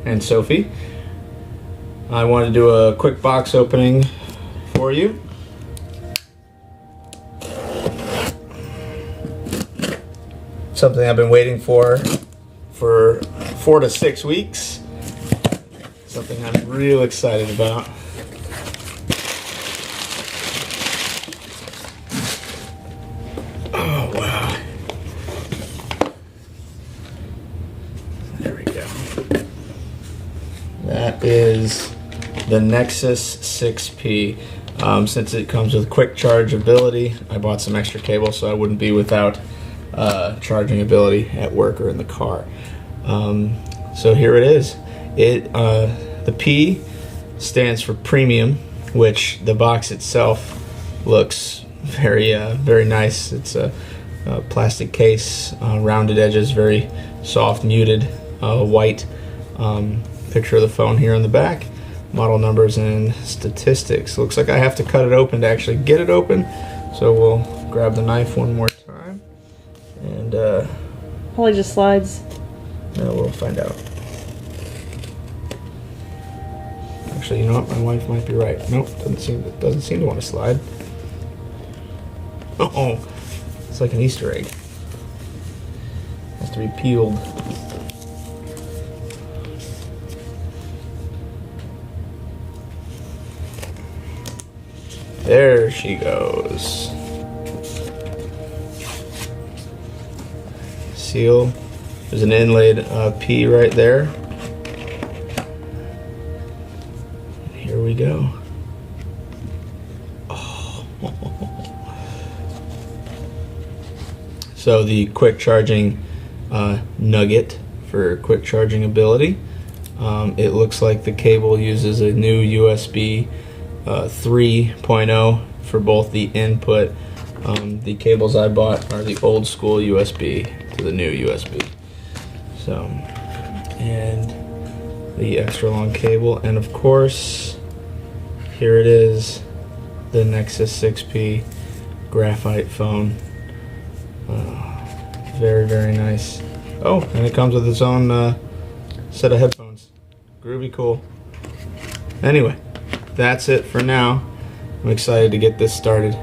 and Sophie. I want to do a quick box opening for you. Something I've been waiting for 4 to 6 weeks. Something I'm real excited about. Oh wow. There we go. That is the Nexus 6P. Since it comes with quick charge ability, I bought some extra cable so I wouldn't be without charging ability at work or in the car. So here it is. The P stands for premium, which the box itself looks very nice. It's a plastic case, rounded edges, very soft, muted, white. Picture of the phone here on the back, model numbers and statistics. Looks like I have to cut it open to actually get it open, so we'll grab the knife one more time and probably just slides. No, we'll find out. Actually, you know what? My wife might be right. Nope, doesn't seem to want to slide. Oh, it's like an Easter egg. Has to be peeled. There she goes. Seal. There's an inlaid P right there. And here we go. Oh. So the quick charging nugget for quick charging ability. It looks like the cable uses a new USB 3.0 for both the input. The cables I bought are the old school USB to the new USB. So, and the extra long cable, and of course, here it is, the Nexus 6P graphite phone. Very nice. Oh, and it comes with its own set of headphones. Groovy cool. Anyway, that's it for now. I'm excited to get this started.